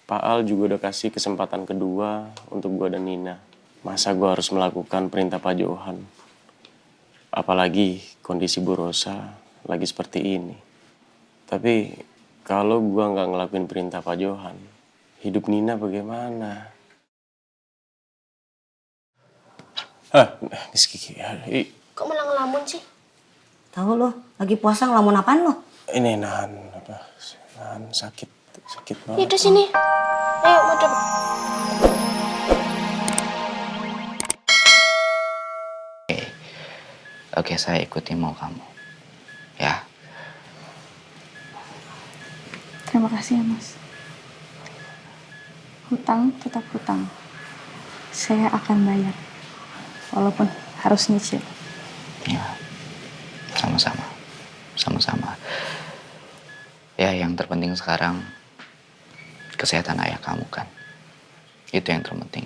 Pak Al juga udah kasih kesempatan kedua untuk gue dan Nina. Masa gue harus melakukan perintah Pak Johan? Apalagi kondisi Bu Rosa lagi seperti ini. Tapi kalau gue nggak ngelakuin perintah Pak Johan, hidup Nina bagaimana? Miss Kiki. Kok malah ngelamun sih? Tahu lo, lagi puasa ngelamun apaan lo? Ini nahan sakit banget. Itu sini. Ayo, madam. Oke, saya ikuti mau kamu. Ya. Terima kasih ya, Mas. Hutang tetap hutang. Saya akan bayar. Walaupun harus nyicil. Ya. Sama-sama. Ya, yang terpenting sekarang kesehatan ayah kamu kan. Itu yang terpenting.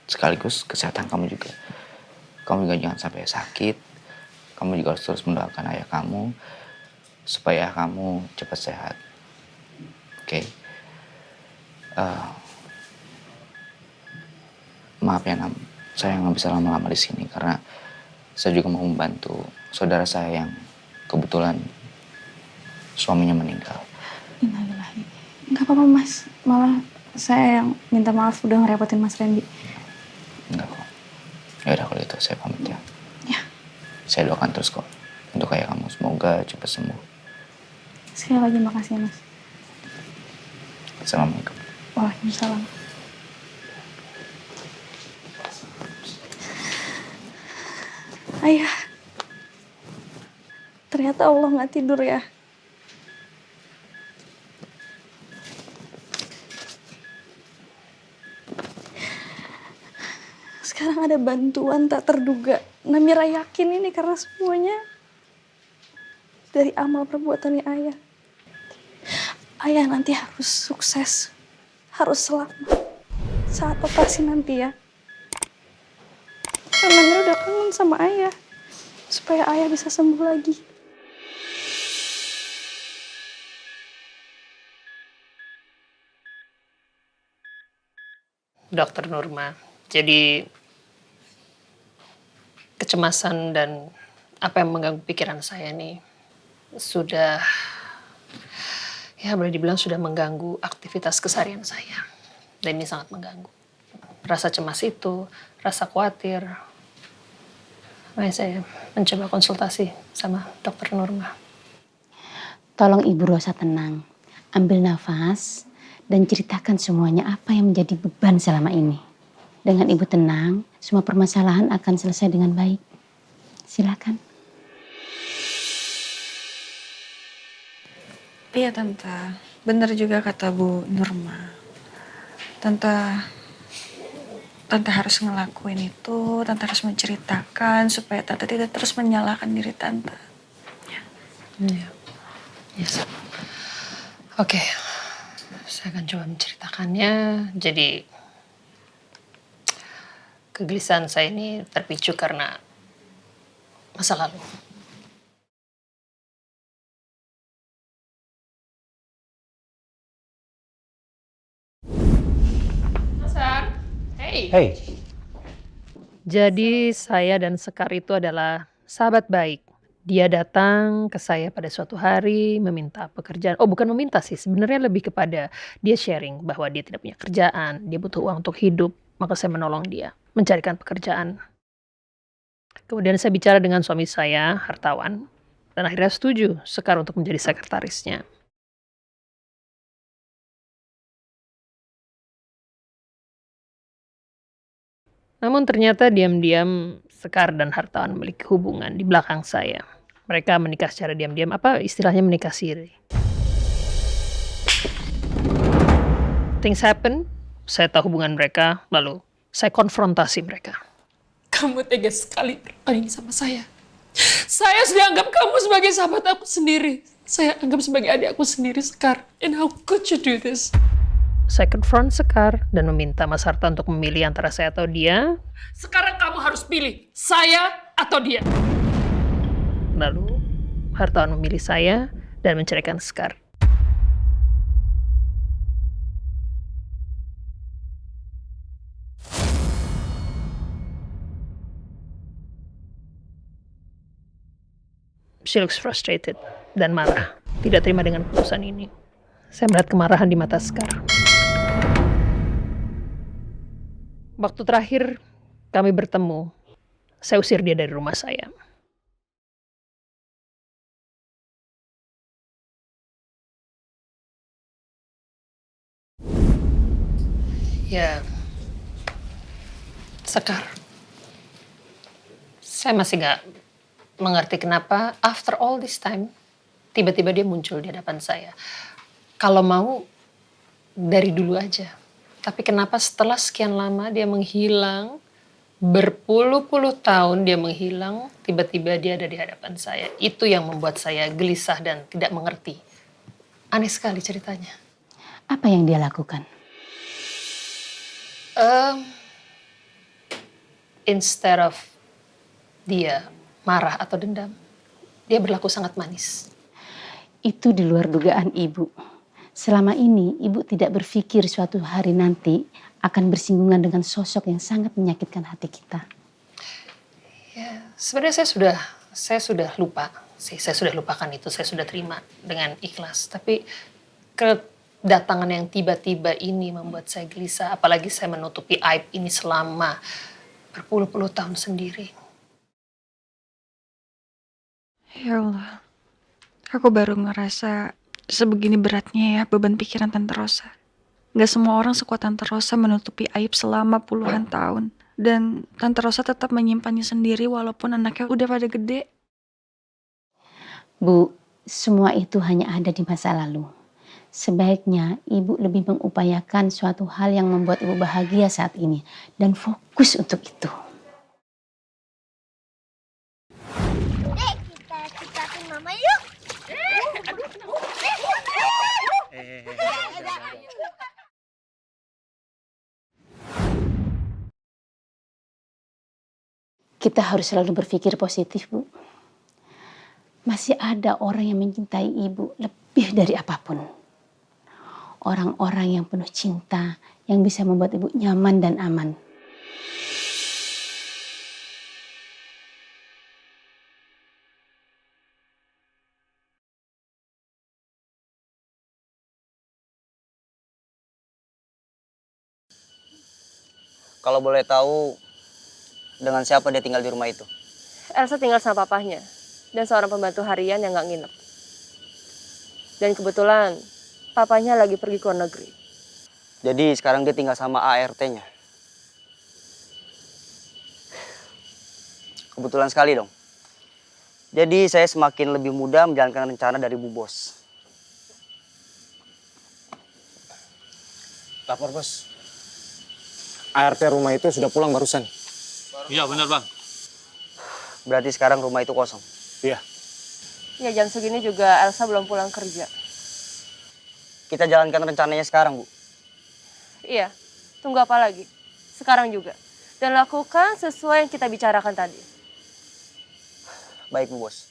Sekaligus kesehatan kamu juga. Kamu juga jangan sampai sakit. Kamu juga harus terus mendoakan ayah kamu supaya kamu cepat sehat. Oke? Maaf ya, Nam. Saya nggak bisa lama-lama di sini karena saya juga mau membantu saudara saya yang kebetulan suaminya meninggal. Innalillahi. Nggak apa-apa, Mas. Malah saya yang minta maaf udah ngerepotin Mas Randy. Enggak kok. Ya udah kalau gitu saya pamit ya. Ya. Saya doakan terus kok untuk ayah kamu, semoga cepat sembuh. Sekali lagi makasih ya, Mas. Assalamualaikum. Waalaikumsalam. Ayah. Ternyata Allah nggak tidur ya. Sekarang ada bantuan tak terduga. Namira yakin ini karena semuanya dari amal perbuatannya ayah. Ayah nanti harus sukses, harus selamat saat operasi nanti ya. Karena Namira udah kangen sama ayah, supaya ayah bisa sembuh lagi. Dokter Nurma, jadi kecemasan dan apa yang mengganggu pikiran saya nih sudah, ya boleh dibilang sudah mengganggu aktivitas keseharian saya. Dan ini sangat mengganggu. Rasa cemas itu, rasa khawatir. Makanya saya mencoba konsultasi sama Dokter Nurma. Tolong Ibu Rosa tenang, ambil nafas dan ceritakan semuanya apa yang menjadi beban selama ini. Dengan Ibu tenang, semua permasalahan akan selesai dengan baik. Silakan. Iya Tante, benar juga kata Bu Nurma. Tante harus ngelakuin itu, Tante harus menceritakan supaya Tante tidak terus menyalahkan diri Tante. Ya. Iya. Yes. Oke. Saya akan coba menceritakannya. Jadi kegelisahan saya ini terpicu karena masa lalu. Sekar, hey. Jadi saya dan Sekar itu adalah sahabat baik. Dia datang ke saya pada suatu hari meminta pekerjaan. Oh, bukan meminta sih, sebenarnya lebih kepada dia sharing bahwa dia tidak punya kerjaan, dia butuh uang untuk hidup, maka saya menolong dia mencarikan pekerjaan. Kemudian saya bicara dengan suami saya, hartawan, dan akhirnya setuju Sekar untuk menjadi sekretarisnya. Namun ternyata diam-diam Sekar dan hartawan memiliki hubungan di belakang saya. Mereka menikah secara diam-diam, apa istilahnya menikah siri. Things happen, saya tahu hubungan mereka, lalu saya konfrontasi mereka. Kamu tega sekali berkelahi sama saya. Saya sudah anggap kamu sebagai sahabat aku sendiri. Saya anggap sebagai adik aku sendiri, Sekar. And how could you do this? Saya konfront Sekar dan meminta Mas Harta untuk memilih antara saya atau dia. Sekarang kamu harus pilih, saya atau dia. Lalu hartawan memilih saya dan menceraikan Sekar. She looks frustrated dan marah. Tidak terima dengan keputusan ini. Saya melihat kemarahan di mata Sekar. Waktu terakhir kami bertemu, saya usir dia dari rumah saya. Ya, Sekar. Saya masih gak mengerti kenapa after all this time, tiba-tiba dia muncul di hadapan saya. Kalau mau, dari dulu aja. Tapi kenapa setelah sekian lama dia menghilang, berpuluh-puluh tahun dia menghilang, tiba-tiba dia ada di hadapan saya. Itu yang membuat saya gelisah dan tidak mengerti. Aneh sekali ceritanya. Apa yang dia lakukan? Instead of dia marah atau dendam, dia berlaku sangat manis. Itu di luar dugaan ibu. Selama ini ibu tidak berpikir suatu hari nanti akan bersinggungan dengan sosok yang sangat menyakitkan hati kita. Ya, sebenarnya saya sudah lupa. Saya sudah lupakan itu, saya sudah terima dengan ikhlas. Tapi kedatangan yang tiba-tiba ini membuat saya gelisah. Apalagi saya menutupi aib ini selama berpuluh-puluh tahun sendiri. Ya Allah, aku baru ngerasa sebegini beratnya ya beban pikiran Tante Rosa. Gak semua orang sekuat Tante Rosa menutupi aib selama puluhan tahun. Dan Tante Rosa tetap menyimpannya sendiri walaupun anaknya udah pada gede. Bu, semua itu hanya ada di masa lalu. Sebaiknya ibu lebih mengupayakan suatu hal yang membuat ibu bahagia saat ini. Dan fokus untuk itu. Kita ciptakin mama yuk. Kita harus selalu berpikir positif, Bu. Masih ada orang yang mencintai ibu lebih dari apapun. Orang-orang yang penuh cinta, yang bisa membuat ibu nyaman dan aman. Kalau boleh tahu, dengan siapa dia tinggal di rumah itu? Elsa tinggal sama papahnya dan seorang pembantu harian yang nggak nginep. Dan kebetulan papanya lagi pergi ke luar negeri. Jadi sekarang dia tinggal sama ART-nya. Kebetulan sekali dong. Jadi saya semakin lebih mudah menjalankan rencana dari Bu Bos. Lapor, Bos. ART rumah itu sudah pulang barusan. Iya benar Bang. Berarti sekarang rumah itu kosong. Iya. Ya jam segini juga Elsa belum pulang kerja. Kita jalankan rencananya sekarang, Bu. Iya, tunggu apa lagi? Sekarang juga. Dan lakukan sesuai yang kita bicarakan tadi. Baik, Bu Bos.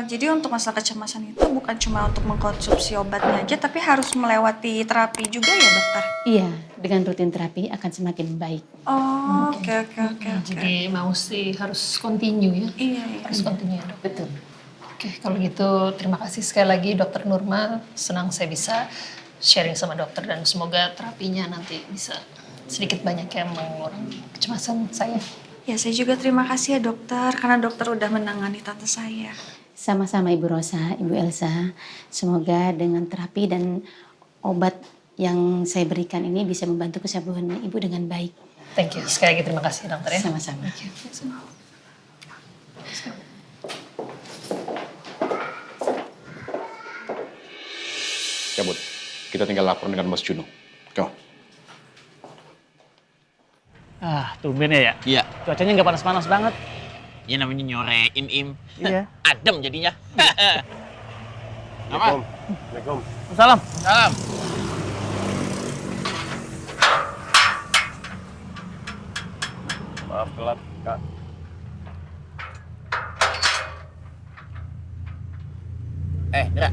Jadi untuk masalah kecemasan itu bukan cuma untuk mengkonsumsi obatnya aja, tapi harus melewati terapi juga ya dokter? Iya, dengan rutin terapi akan semakin baik. Oh, oke. Jadi mau sih harus continue ya. Iya. Harus continue ya dok. Betul. Oke, kalau gitu terima kasih sekali lagi Dokter Nurma. Senang saya bisa sharing sama dokter dan semoga terapinya nanti bisa sedikit banyak yang mengurangi kecemasan saya. Ya, saya juga terima kasih ya dokter, karena dokter udah menangani tante saya. Sama-sama Ibu Rosa, Ibu Elsa. Semoga dengan terapi dan obat yang saya berikan ini bisa membantu kesembuhan Ibu dengan baik. Thank you. Sekali lagi terima kasih dokter ya. Sama-sama. Ya, Bud. Kita tinggal lapor dengan Bos Juno. Go. Tumben ya? Iya. Cuacanya nggak panas-panas banget. Ya namanya nyore im. Iya. Adem jadinya. Assalamualaikum. Waalaikumsalam. Salam. Salam. Maaf telat, Kak. Dra.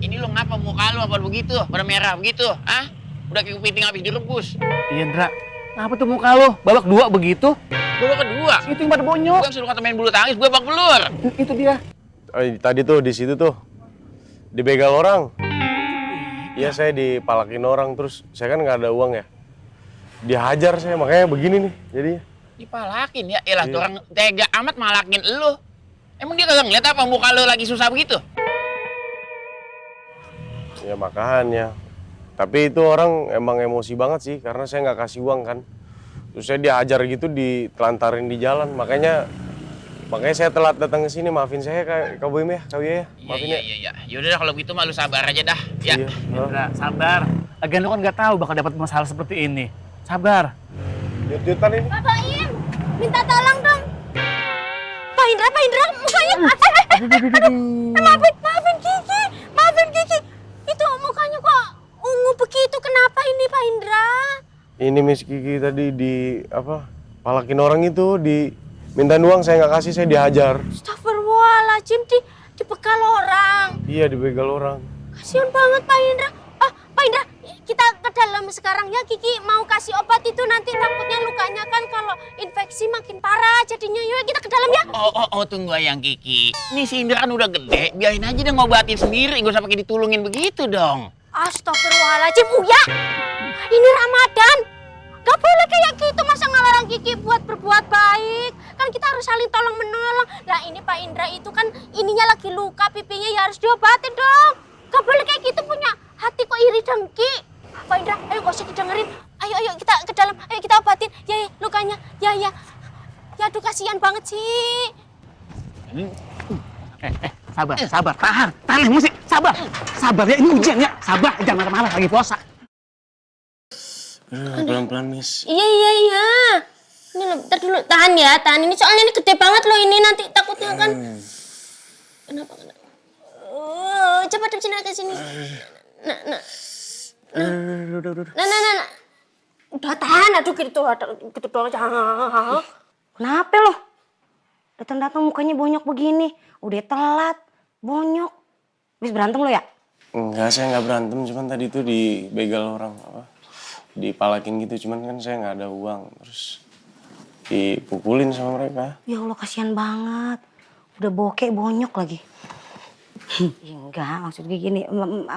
Ini lo ngapa muka lo apa begitu? Pada merah begitu? Hah? Udah kayak kepiting habis direbus. Iya, Ndra. Ngapa tuh muka lo? Babak dua begitu? Babak kedua. Itu yang pada bonyok. Gua suruh kata main bulu tangkis, gua babak belur. Itu dia. Tadi tuh di situ tuh dibegal orang. Iya, saya dipalakin orang, terus saya kan nggak ada uang ya. Dihajar saya, makanya begini nih jadinya. Dipalakin ya? Elah, tuh orang tega amat malakin lu. Emang dia kagak ngeliat apa muka lu lagi susah begitu? Ya makanya. Tapi itu orang emang emosi banget sih, karena saya nggak kasih uang kan. Terus saya dihajar gitu, ditelantarin di jalan. Makanya saya telat datang ke sini. Maafin saya Kak Boim ya, Kak Wia ya. Maafin ya. Iya. Yaudah dah kalau gitu mah lu sabar aja dah. Ya. Iya. Udah, sabar. Lagian lu kan nggak tahu bakal dapat masalah seperti ini. Sabar. Yut-yutan ini. Pak Baim, minta tolong dong. Pak Indra, mukanya. Maafin Kiki. Itu mukanya kok ungu begitu. Kenapa ini Pak Indra? Ini Miss Kiki tadi palakin orang itu, minta uang, saya nggak kasih, saya dihajar. Astagfirullahaladzim, dibekal orang. Iya, dibegal orang. Kasihan banget Pak Indra. Pak Indra, kita ke dalam sekarang ya. Kiki mau kasih obat itu, nanti takutnya lukanya kan kalau infeksi makin parah jadinya. Yuk kita ke dalam ya. Oh, tunggu ayang Kiki. Nih si Indra kan udah gede, biarin aja dia ngobatin sendiri, gak usah pakai ditulungin begitu dong. Astagfirullahaladzim, Uya. Ini Ramadan. Gak boleh kayak gitu, masa ngelarang Kiki buat berbuat baik. Kan kita harus saling tolong menolong. Lah ini Pak Indra itu kan ininya lagi luka, pipinya ya harus diobatin dong. Gak boleh kayak gitu, punya hati kok iri dengki. Pak Indra, ayo gak usah didengerin. Ayo kita ke dalam, ayo kita obatin. Ya lukanya, ya. Ya aduh kasihan banget sih. Sabar. Tahan emosi. Sabar ya, ini ujian ya. Sabar, jangan marah-marah, lagi puasa. Pelan-pelan, Miss. Iya. Ini bentar dulu, tahan. Ini soalnya ini gede banget loh ini, nanti takutnya kan. Kenapa? Coba duduk sini ke sini. Nah. Udah tahan, aduh gitu doang aja. Kenapa lo? Datang-datang mukanya bonyok begini. Udah telat, bonyok. Habis berantem lo ya? Enggak, saya nggak berantem, cuman tadi tuh dibegal orang, dipalakin gitu, cuman kan saya nggak ada uang, terus dipukulin sama mereka. Ya Allah, kasihan banget. Udah bokek, bonyok lagi. Enggak, maksud gue gini.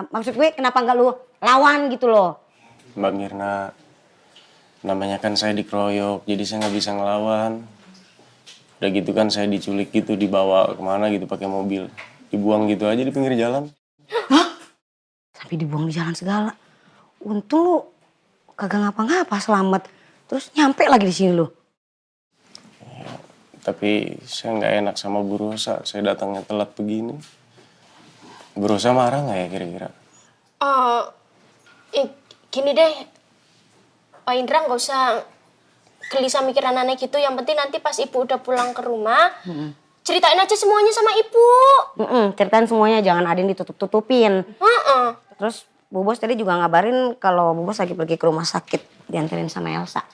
Maksud gue kenapa nggak lu lawan gitu loh? Mbak Mirna, namanya kan saya dikeroyok, jadi saya nggak bisa ngelawan. Udah gitu kan saya diculik gitu, dibawa kemana gitu pakai mobil. Dibuang gitu aja di pinggir jalan. Hah? Sampai dibuang di jalan segala. Untung lu kagak ngapa-ngapa, selamat. Terus nyampe lagi di sini lu. Ya, tapi saya nggak enak sama Bu Rosa, saya datangnya telat begini. Bu Rosa marah nggak ya kira-kira? Gini deh, Pak Indra nggak usah gelisah mikir aneh gitu. Yang penting nanti pas ibu udah pulang ke rumah, ceritain aja semuanya sama ibu. Ceritain semuanya, jangan ada yang ditutup-tutupin. Terus Bu Bos tadi juga ngabarin kalau Bu Bos lagi pergi ke rumah sakit, dianterin sama Elsa.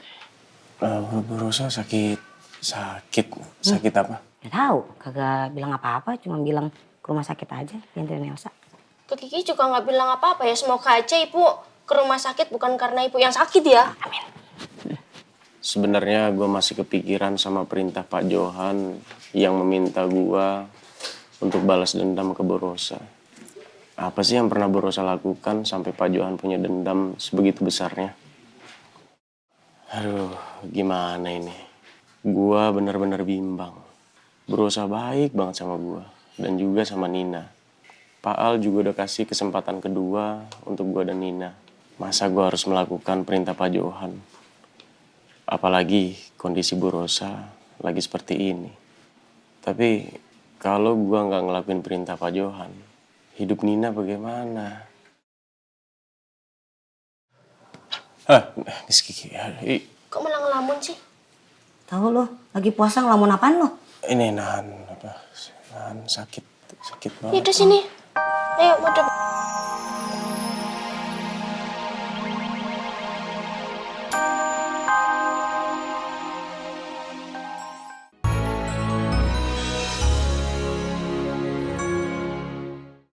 Bu Rosa sakit apa? Gak tahu, kagak bilang apa-apa, cuma bilang ke rumah sakit aja, dianterin Elsa. Ke Kiki juga nggak bilang apa-apa ya. Semoga aja ibu ke rumah sakit bukan karena ibu yang sakit ya. Amin. Sebenarnya gue masih kepikiran sama perintah Pak Johan yang meminta gue untuk balas dendam ke Bu Rosa. Apa sih yang pernah Bu Rosa lakukan sampai Pak Johan punya dendam sebegitu besarnya? Aduh, gimana ini? Gue bener-bener bimbang. Bu Rosa baik banget sama gue dan juga sama Nina. Pak Al juga udah kasih kesempatan kedua untuk gue dan Nina. Masa gue harus melakukan perintah Pak Johan? Apalagi kondisi Bu Rosa lagi seperti ini. Tapi kalau gue nggak ngelakuin perintah Pak Johan, hidup Nina bagaimana? Miss Kiki. Kok malah ngelamun sih? Tahu lo, lagi puasa ngelamun apaan lo? Ini nahan sakit banget. Yaudah sini. Ayo, madam.